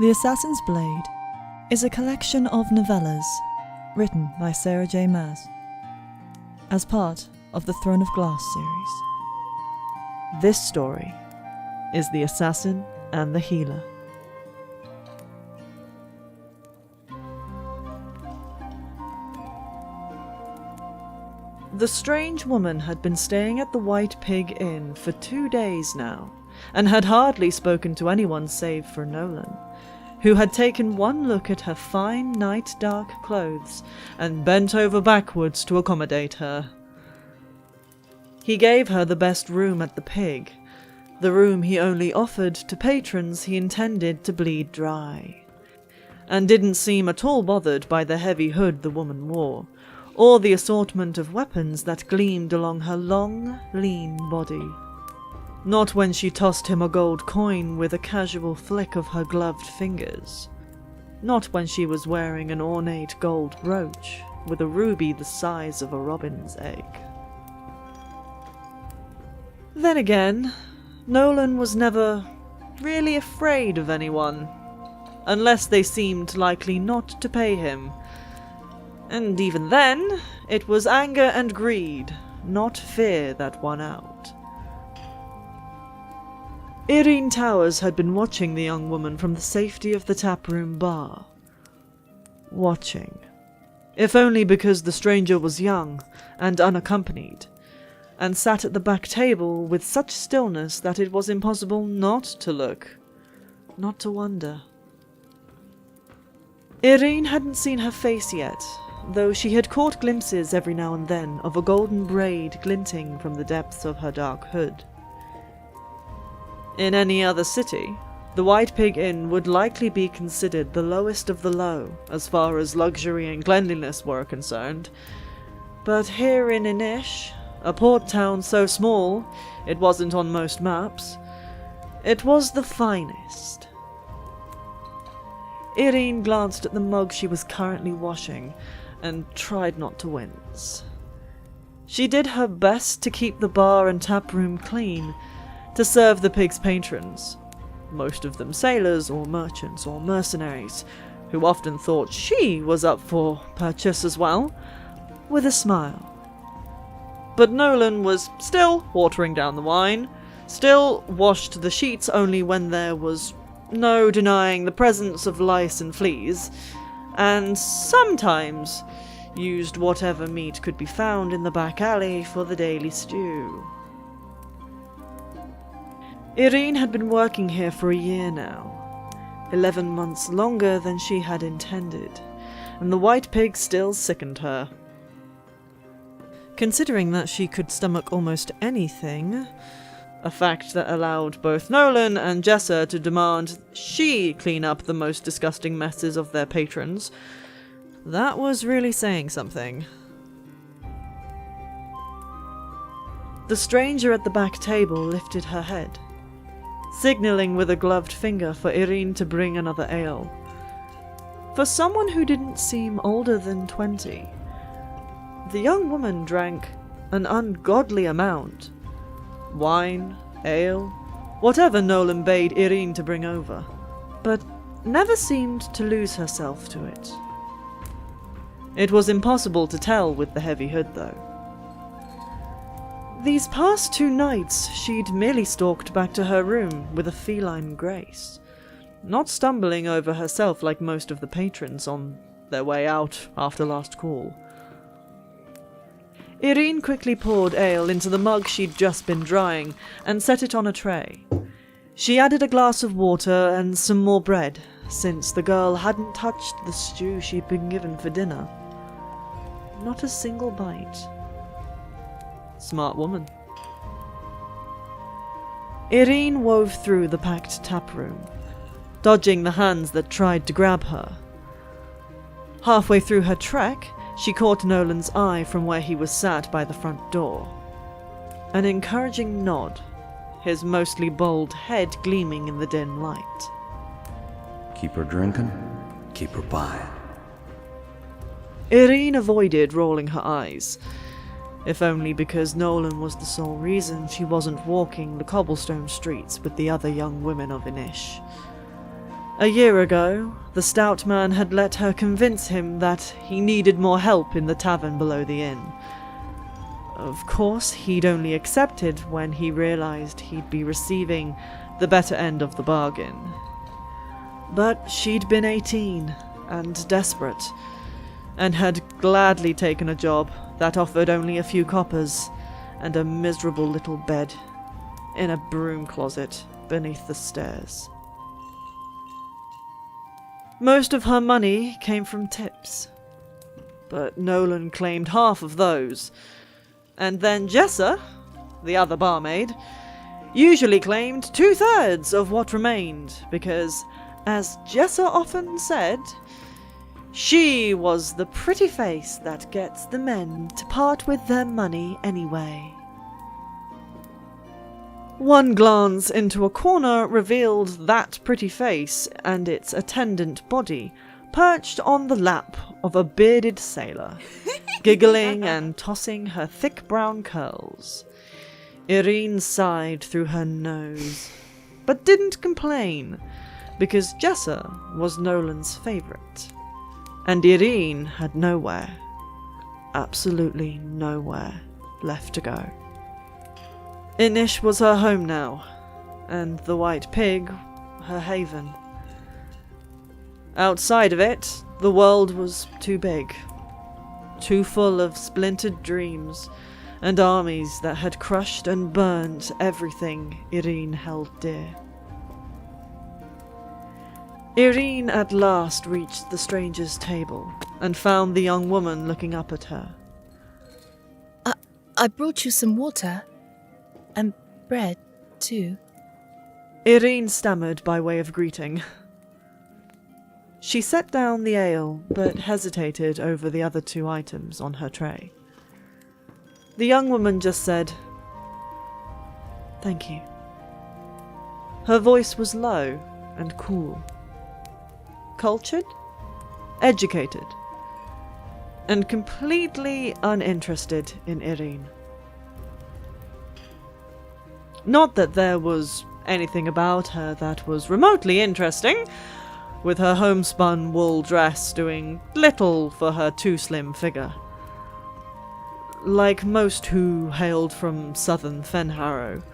The Assassin's Blade is a collection of novellas written by Sarah J. Maas as part of the Throne of Glass series. This story is The Assassin and the Healer. The strange woman had been staying at the White Pig Inn for 2 days now, and had hardly spoken to anyone save for Nolan, who had taken one look at her fine night-dark clothes and bent over backwards to accommodate her. He gave her the best room at the Pig, the room he only offered to patrons he intended to bleed dry, and didn't seem at all bothered by the heavy hood the woman wore, or the assortment of weapons that gleamed along her long, lean body. Not when she tossed him a gold coin with a casual flick of her gloved fingers. Not when she was wearing an ornate gold brooch with a ruby the size of Arobynn's egg. Then again, Nolan was never really afraid of anyone, unless they seemed likely not to pay him. And even then, it was anger and greed, not fear, that won out. Irene Towers had been watching the young woman from the safety of the taproom bar. Watching. If only because the stranger was young and unaccompanied, and sat at the back table with such stillness that it was impossible not to look, not to wonder. Irene hadn't seen her face yet, though she had caught glimpses every now and then of a golden braid glinting from the depths of her dark hood. In any other city, the White Pig Inn would likely be considered the lowest of the low as far as luxury and cleanliness were concerned, but here in Inish, a port town so small it wasn't on most maps, it was the finest. Irene glanced at the mug she was currently washing and tried not to wince. She did her best to keep the bar and taproom clean, to serve the Pig's patrons, most of them sailors or merchants or mercenaries, who often thought she was up for purchase as well, with a smile. But Nolan was still watering down the wine, still washed the sheets only when there was no denying the presence of lice and fleas, and sometimes used whatever meat could be found in the back alley for the daily stew. Irene had been working here for a year now, 11 months longer than she had intended, and the White Pig still sickened her. Considering that she could stomach almost anything, a fact that allowed both Nolan and Jessa to demand she clean up the most disgusting messes of their patrons, that was really saying something. The stranger at the back table lifted her head, signalling with a gloved finger for Irene to bring another ale. For someone who didn't seem older than 20, the young woman drank an ungodly amount. Wine, ale, whatever Nolan bade Irene to bring over, but never seemed to lose herself to it. It was impossible to tell with the heavy hood, though. These past 2 nights, she'd merely stalked back to her room with a feline grace, not stumbling over herself like most of the patrons on their way out after last call. Irene quickly poured ale into the mug she'd just been drying and set it on a tray. She added a glass of water and some more bread, since the girl hadn't touched the stew she'd been given for dinner. Not a single bite. Smart woman. Irene wove through the packed taproom, dodging the hands that tried to grab her. Halfway through her trek, she caught Nolan's eye from where he was sat by the front door. An encouraging nod, his mostly bald head gleaming in the dim light. Keep her drinking, keep her buying. Irene avoided rolling her eyes, if only because Nolan was the sole reason she wasn't walking the cobblestone streets with the other young women of Inish. A year ago, the stout man had let her convince him that he needed more help in the tavern below the inn. Of course, he'd only accepted when he realized he'd be receiving the better end of the bargain. But she'd been 18 and desperate, and had gladly taken a job that offered only a few coppers and a miserable little bed in a broom closet beneath the stairs. Most of her money came from tips, but Nolan claimed half of those, and then Jessa, the other barmaid, usually claimed 2/3 of what remained because, as Jessa often said, she was the pretty face that gets the men to part with their money anyway. One glance into a corner revealed that pretty face and its attendant body perched on the lap of a bearded sailor, giggling and tossing her thick brown curls. Irene sighed through her nose, but didn't complain, because Jessa was Nolan's favourite, and Irene had nowhere, absolutely nowhere, left to go. Inish was her home now, and the White Pig her haven. Outside of it, the world was too big, too full of splintered dreams and armies that had crushed and burned everything Irene held dear. Irene at last reached the stranger's table and found the young woman looking up at her. I brought you some water. And bread, too. Irene stammered by way of greeting. She set down the ale, but hesitated over the other 2 items on her tray. The young woman just said, "Thank you." Her voice was low and cool. Cultured, educated, and completely uninterested in Irene. Not that there was anything about her that was remotely interesting, with her homespun wool dress doing little for her too slim figure. Like most who hailed from southern Fenharrow,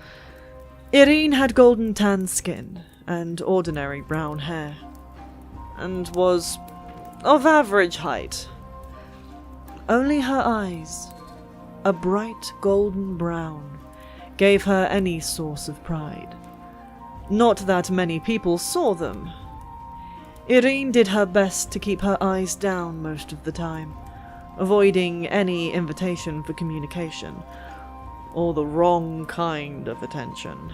Irene had golden tan skin and ordinary brown hair, and was of average height. Only her eyes, a bright golden brown, gave her any source of pride. Not that many people saw them. Irene did her best to keep her eyes down most of the time, avoiding any invitation for communication, or the wrong kind of attention.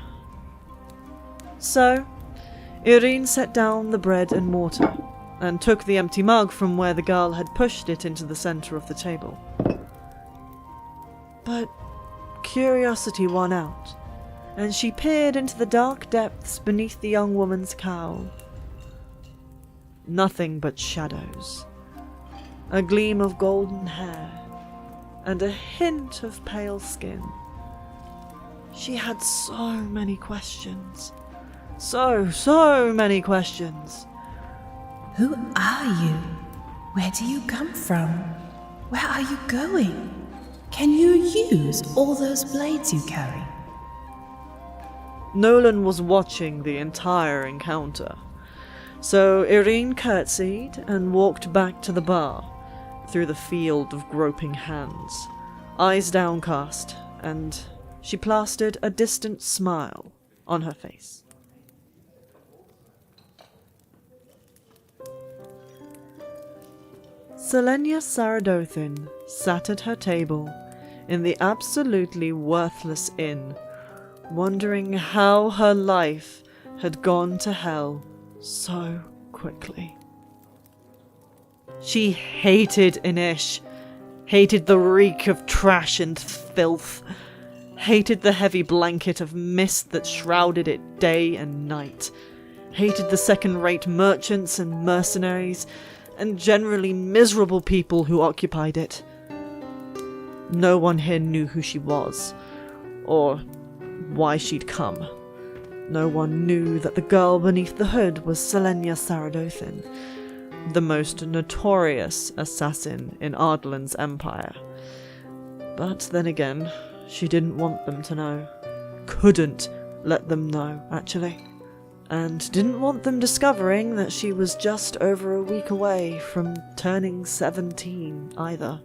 So, Irene set down the bread and mortar, and took the empty mug from where the girl had pushed it into the center of the table. But curiosity won out, and she peered into the dark depths beneath the young woman's cowl. Nothing but shadows, a gleam of golden hair, and a hint of pale skin. She had so many questions. So many questions. Who are you? Where do you come from? Where are you going? Can you use all those blades you carry? Nolan was watching the entire encounter, so Irene curtsied and walked back to the bar, through the field of groping hands, eyes downcast, and she plastered a distant smile on her face. Celeana Saradothin sat at her table in the absolutely worthless inn, wondering how her life had gone to hell so quickly. She hated Inish, hated the reek of trash and filth, hated the heavy blanket of mist that shrouded it day and night, hated the second-rate merchants and mercenaries, and generally miserable people who occupied it. No one here knew who she was, or why she'd come, No one knew that the girl beneath the hood was Celeana Saradothin, the most notorious assassin in Ardlan's empire. But then again, she didn't want them to know. Couldn't let them know, actually. And didn't want them discovering that she was just over a week away from turning 17 either.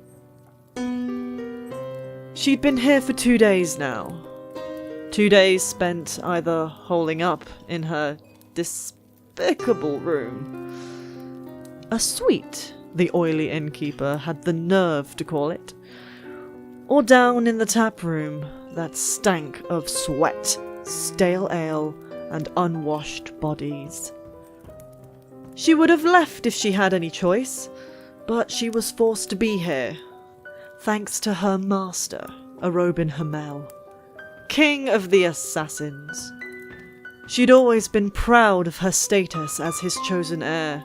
She'd been here for 2 days now. 2 days spent either holing up in her despicable room, a suite, the oily innkeeper had the nerve to call it, or down in the tap room that stank of sweat, stale ale, and unwashed bodies. She would have left if she had any choice, but she was forced to be here, thanks to her master, Arobynn Hamel, king of the assassins. She'd always been proud of her status as his chosen heir,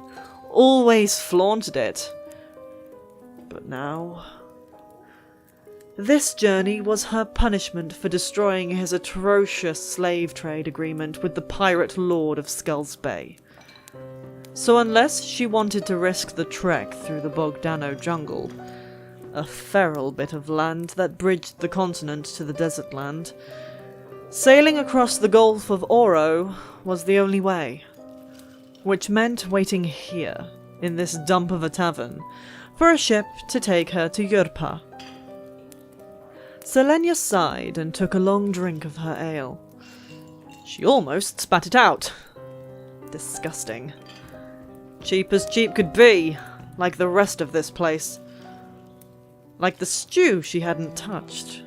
always flaunted it. But now, this journey was her punishment for destroying his atrocious slave trade agreement with the pirate lord of Skulls Bay. So unless she wanted to risk the trek through the Bogdano jungle, a feral bit of land that bridged the continent to the desert land, sailing across the Gulf of Oro was the only way, which meant waiting here, in this dump of a tavern, for a ship to take her to Yurpa. Celaena sighed and took a long drink of her ale. She almost spat it out. Disgusting. Cheap as cheap could be, like the rest of this place. Like the stew she hadn't touched.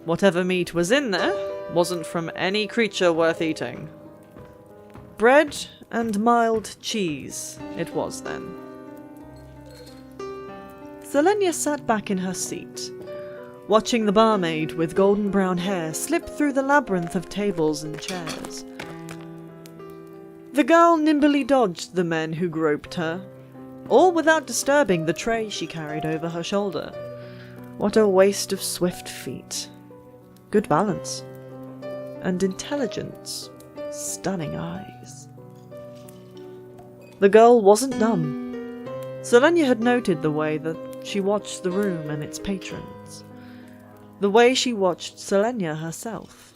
Whatever meat was in there wasn't from any creature worth eating. Bread and mild cheese it was then. Celaena sat back in her seat, watching the barmaid with golden brown hair slip through the labyrinth of tables and chairs. The girl nimbly dodged the men who groped her, all without disturbing the tray she carried over her shoulder. What a waste of swift feet. Good balance. And intelligence. Stunning eyes. The girl wasn't dumb. Celaena had noted the way that she watched the room and its patrons. The way she watched Celaena herself.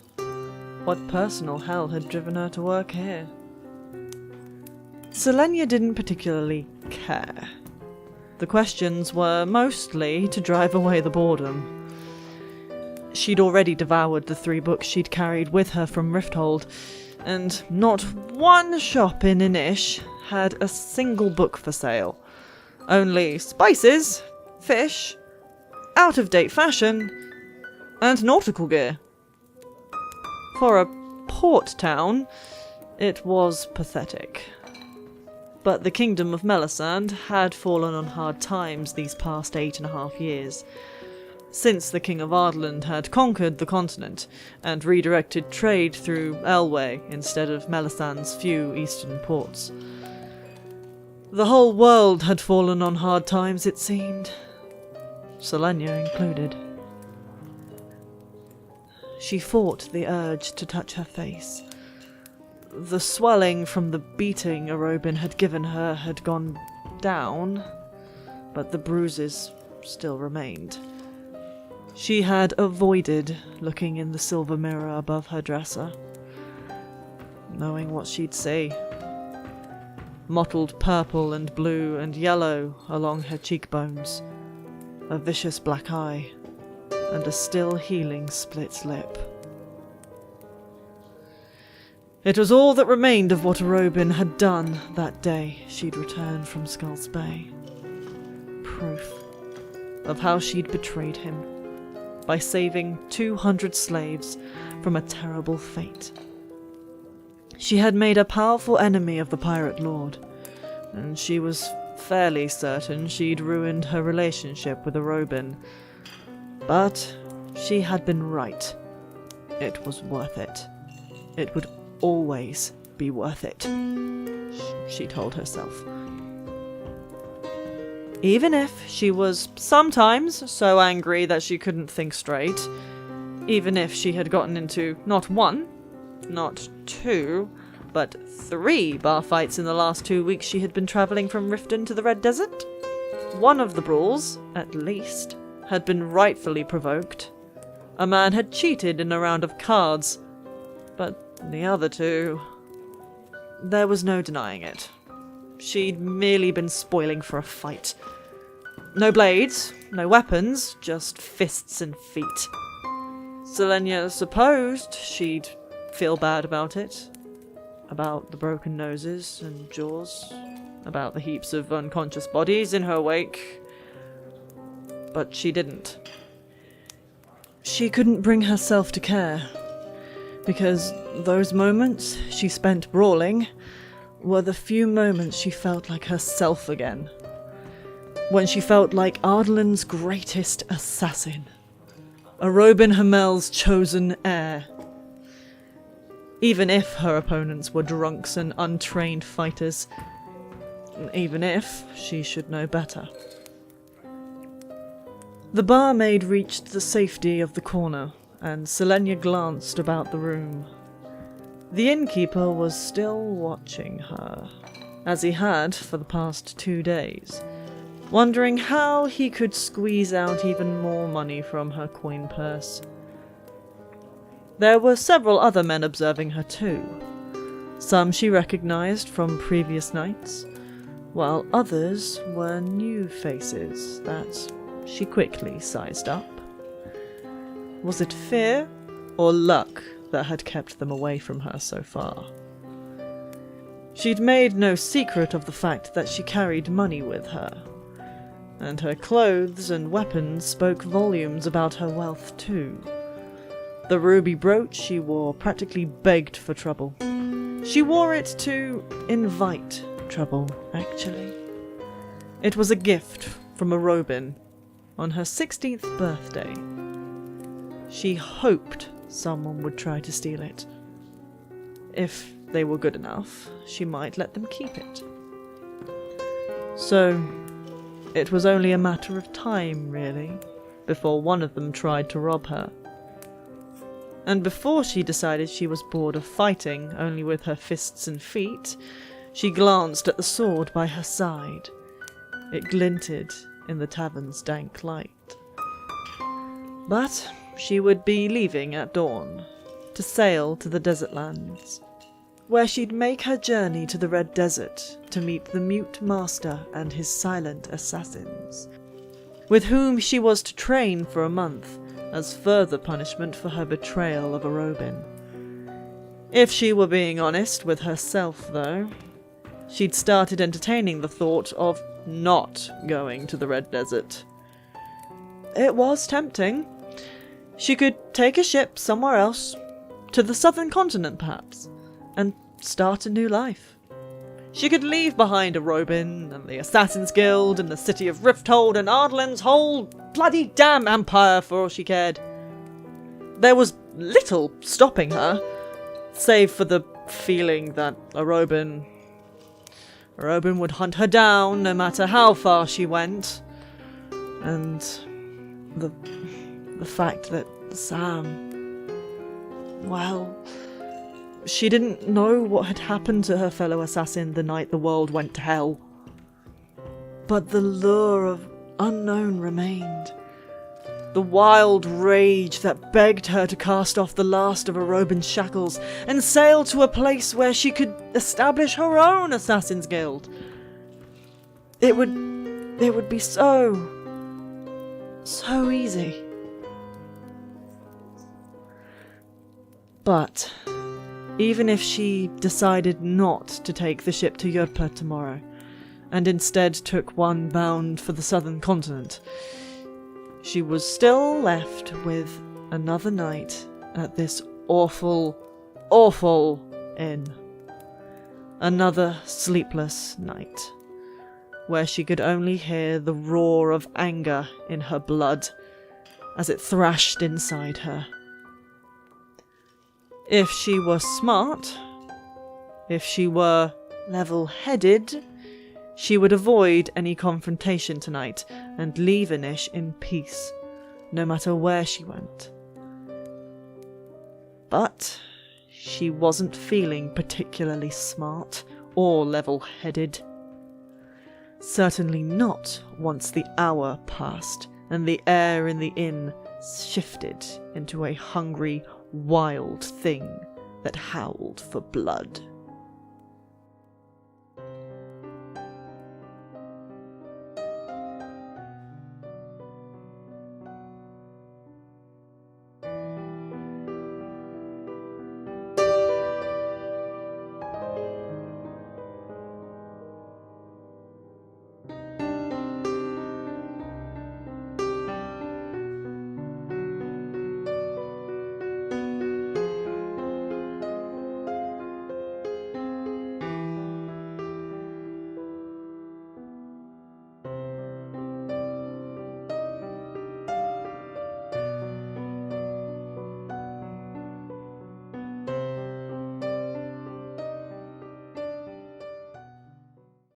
What personal hell had driven her to work here? Celaena didn't particularly care. The questions were mostly to drive away the boredom. She'd already devoured the 3 books she'd carried with her from Rifthold, and not one shop in Inish had a single book for sale. Only spices, fish, out-of-date fashion, and nautical gear. For a port town, it was pathetic. But the kingdom of Melisande had fallen on hard times these past 8.5 years, since the King of Ardland had conquered the continent and redirected trade through Elway instead of Melisande's few eastern ports. The whole world had fallen on hard times, it seemed. Celaena included. She fought the urge to touch her face. The swelling from the beating Arobynn had given her had gone down, but the bruises still remained. She had avoided looking in the silver mirror above her dresser, knowing what she'd see. Mottled purple and blue and yellow along her cheekbones, a vicious black eye, and a still healing split lip. It was all that remained of what Arobynn had done that day she'd returned from Skulls Bay. Proof of how she'd betrayed him by saving 200 slaves from a terrible fate. She had made a powerful enemy of the pirate lord, and she was fairly certain she'd ruined her relationship with Arobynn. But she had been right. It was worth it. It would always be worth it, she told herself. Even if she was sometimes so angry that she couldn't think straight, even if she had gotten into not 1, not 2, but 3 bar fights in the last 2 weeks she had been travelling from Riften to the Red Desert. One of the brawls, at least, had been rightfully provoked. A man had cheated in a round of cards, but the other 2... There was no denying it. She'd merely been spoiling for a fight. No blades, no weapons, just fists and feet. Celaena supposed she'd feel bad about it. About the broken noses and jaws. About the heaps of unconscious bodies in her wake. But she didn't. She couldn't bring herself to care. Because those moments she spent brawling were the few moments she felt like herself again. When she felt like Ardalin's greatest assassin. Arobynn Hamel's chosen heir. Even if her opponents were drunks and untrained fighters. Even if she should know better. The barmaid reached the safety of the corner, and Celaena glanced about the room. The innkeeper was still watching her, as he had for the past 2 days, wondering how he could squeeze out even more money from her coin purse. There were several other men observing her too. Some she recognized from previous nights, while others were new faces that she quickly sized up. Was it fear or luck that had kept them away from her so far? She'd made no secret of the fact that she carried money with her, and her clothes and weapons spoke volumes about her wealth too. The ruby brooch she wore practically begged for trouble. She wore it to invite trouble, actually. It was a gift from Arobynn on her 16th birthday. She hoped someone would try to steal it. If they were good enough, she might let them keep it. So, it was only a matter of time, really, before one of them tried to rob her. And before she decided she was bored of fighting only with her fists and feet, she glanced at the sword by her side. It glinted in the tavern's dank light. But she would be leaving at dawn, to sail to the desert lands, where she'd make her journey to the Red Desert to meet the Mute Master and his silent assassins, with whom she was to train for a month as further punishment for her betrayal of Arobynn. If she were being honest with herself, though, she'd started entertaining the thought of not going to the Red Desert. It was tempting. She could take a ship somewhere else, to the southern continent perhaps, and start a new life. She could leave behind Arobynn and the Assassin's Guild and the city of Rifthold and Ardalin's whole bloody damn empire for all she cared. There was little stopping her, save for the feeling that Arobynn would hunt her down no matter how far she went, and the fact that Sam, well, she didn't know what had happened to her fellow assassin the night the world went to hell. But the lure of unknown remained. The wild rage that begged her to cast off the last of Arobynn's shackles and sail to a place where she could establish her own Assassin's Guild. It would be so easy. But even if she decided not to take the ship to Yurpa tomorrow, and instead took one bound for the southern continent, she was still left with another night at this awful, awful inn. Another sleepless night, where she could only hear the roar of anger in her blood as it thrashed inside her. If she were smart, if she were level-headed, she would avoid any confrontation tonight and leave Inish in peace, no matter where she went. But she wasn't feeling particularly smart or level-headed. Certainly not once the hour passed and the air in the inn shifted into a hungry, wild thing that howled for blood.